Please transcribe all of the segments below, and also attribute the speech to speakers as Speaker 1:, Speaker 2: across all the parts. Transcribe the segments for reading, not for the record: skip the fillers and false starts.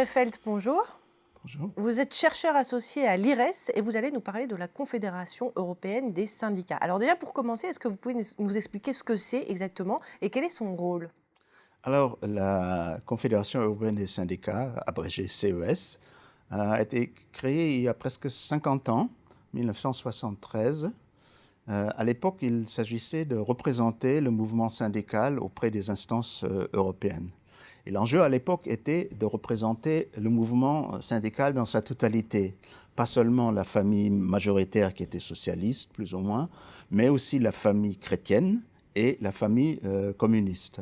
Speaker 1: Rehfeldt, bonjour.
Speaker 2: Bonjour.
Speaker 1: Vous êtes chercheur associé à l'IRES et vous allez nous parler de la Confédération européenne des syndicats. Alors déjà, pour commencer, est-ce que vous pouvez nous expliquer ce que c'est exactement et quel est son rôle?
Speaker 2: Alors, la Confédération européenne des syndicats, abrégée CES, a été créée il y a presque 50 ans, 1973. À l'époque, il s'agissait de représenter le mouvement syndical auprès des instances européennes. Et l'enjeu à l'époque était de représenter le mouvement syndical dans sa totalité, pas seulement la famille majoritaire qui était socialiste, plus ou moins, mais aussi la famille chrétienne et la famille communiste.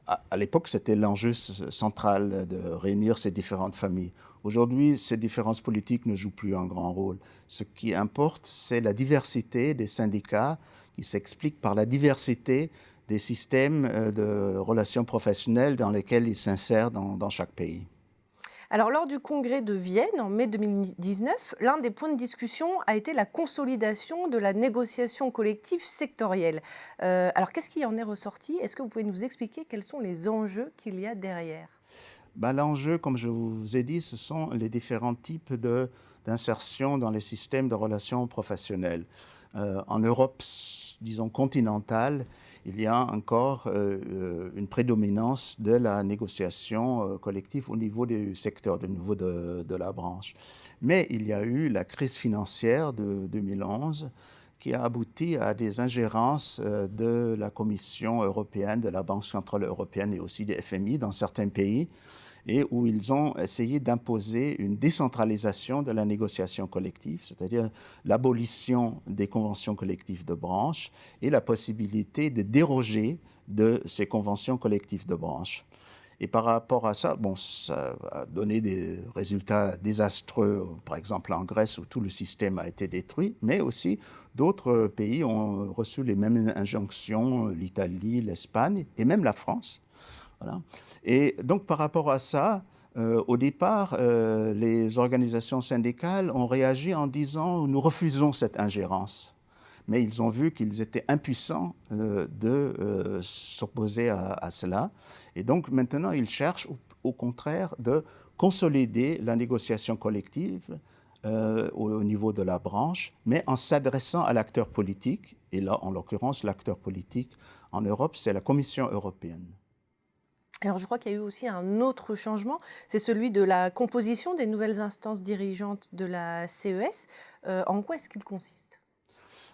Speaker 2: À l'époque, c'était l'enjeu central de réunir ces différentes familles. Aujourd'hui, ces différences politiques ne jouent plus un grand rôle. Ce qui importe, c'est la diversité des syndicats qui s'explique par la diversité des systèmes de relations professionnelles dans lesquels ils s'insèrent dans chaque pays.
Speaker 1: Alors lors du congrès de Vienne en mai 2019, l'un des points de discussion a été la consolidation de la négociation collective sectorielle. Alors qu'est-ce qui en est ressorti? Est-ce que vous pouvez nous expliquer quels sont les enjeux qu'il y a derrière?
Speaker 2: L'enjeu, comme je vous ai dit, ce sont les différents types d'insertion dans les systèmes de relations professionnelles. En Europe, disons, continentale, il y a encore une prédominance de la négociation collective au niveau du secteur, au niveau de la branche. Mais il y a eu la crise financière de 2011 qui a abouti à des ingérences de la Commission européenne, de la Banque centrale européenne et aussi des FMI dans certains pays, et où ils ont essayé d'imposer une décentralisation de la négociation collective, c'est-à-dire l'abolition des conventions collectives de branche et la possibilité de déroger de ces conventions collectives de branche. Et par rapport à ça, ça a donné des résultats désastreux, par exemple en Grèce où tout le système a été détruit, mais aussi d'autres pays ont reçu les mêmes injonctions, l'Italie, l'Espagne et même la France. Voilà. Et donc, par rapport à ça, au départ, les organisations syndicales ont réagi en disant « nous refusons cette ingérence ». Mais ils ont vu qu'ils étaient impuissants de s'opposer à cela. Et donc, maintenant, ils cherchent, au contraire, de consolider la négociation collective au niveau de la branche, mais en s'adressant à l'acteur politique. Et là, en l'occurrence, l'acteur politique en Europe, c'est la Commission européenne.
Speaker 1: Alors je crois qu'il y a eu aussi un autre changement, c'est celui de la composition des nouvelles instances dirigeantes de la CES. En quoi est-ce qu'il consiste?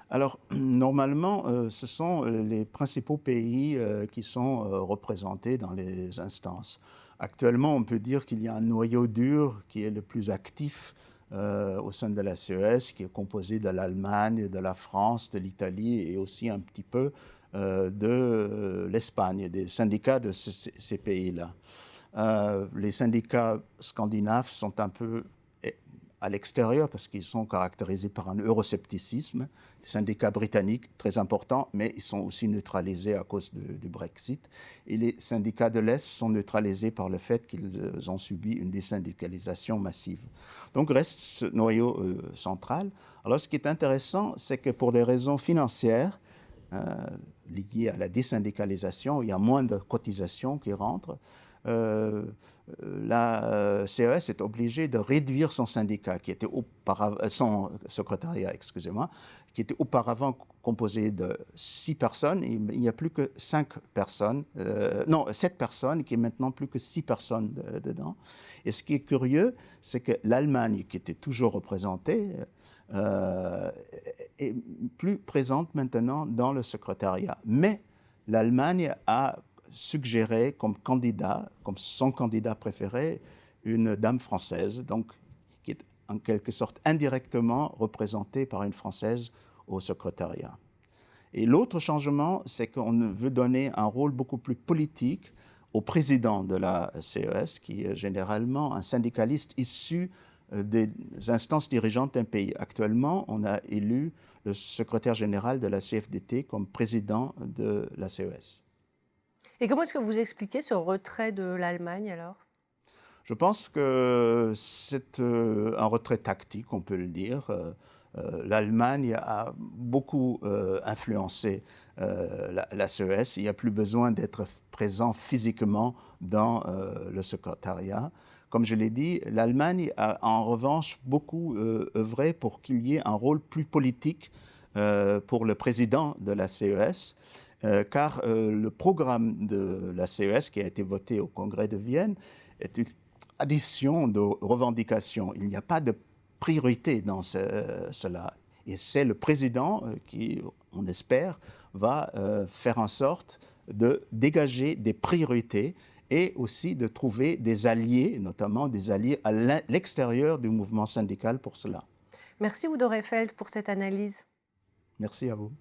Speaker 2: Alors, normalement, ce sont les principaux pays qui sont représentés dans les instances. Actuellement, on peut dire qu'il y a un noyau dur qui est le plus actif au sein de la CES, qui est composé de l'Allemagne, de la France, de l'Italie et aussi un petit peu de l'Espagne, des syndicats de ces pays-là. Les syndicats scandinaves sont un peu à l'extérieur parce qu'ils sont caractérisés par un euroscepticisme. Les syndicats britanniques, très importants, mais ils sont aussi neutralisés à cause du Brexit. Et les syndicats de l'Est sont neutralisés par le fait qu'ils ont subi une désyndicalisation massive. Donc reste ce noyau central. Alors ce qui est intéressant, c'est que pour des raisons financières, liées à la désyndicalisation, il y a moins de cotisations qui rentrent. La CES est obligée de réduire son syndicat, qui était son secrétariat, excusez-moi, qui était auparavant composé de 6 personnes. Il n'y a plus que 7 personnes, qui est maintenant plus que 6 personnes dedans. Et ce qui est curieux, c'est que l'Allemagne, qui était toujours représentée, est plus présente maintenant dans le secrétariat. Mais l'Allemagne a suggéré comme candidat, comme son candidat préféré, une dame française, donc qui est en quelque sorte indirectement représentée par une Française au secrétariat. Et l'autre changement, c'est qu'on veut donner un rôle beaucoup plus politique au président de la CES, qui est généralement un syndicaliste issu des instances dirigeantes d'un pays. Actuellement, on a élu le secrétaire général de la CFDT comme président de la CES.
Speaker 1: Et comment est-ce que vous expliquez ce retrait de l'Allemagne alors?
Speaker 2: Je pense que c'est un retrait tactique, on peut le dire. L'Allemagne a beaucoup influencé la CES. Il n'y a plus besoin d'être présent physiquement dans le secrétariat. comme je l'ai dit, l'Allemagne a en revanche beaucoup œuvré pour qu'il y ait un rôle plus politique pour le président de la CES, car le programme de la CES qui a été voté au Congrès de Vienne est une addition de revendications. Il n'y a pas de priorité dans cela. Et c'est le président qui, on espère, va faire en sorte de dégager des priorités et aussi de trouver des alliés, notamment des alliés à l'extérieur du mouvement syndical pour cela.
Speaker 1: Merci Udo Rehfeld pour cette analyse.
Speaker 2: Merci à vous.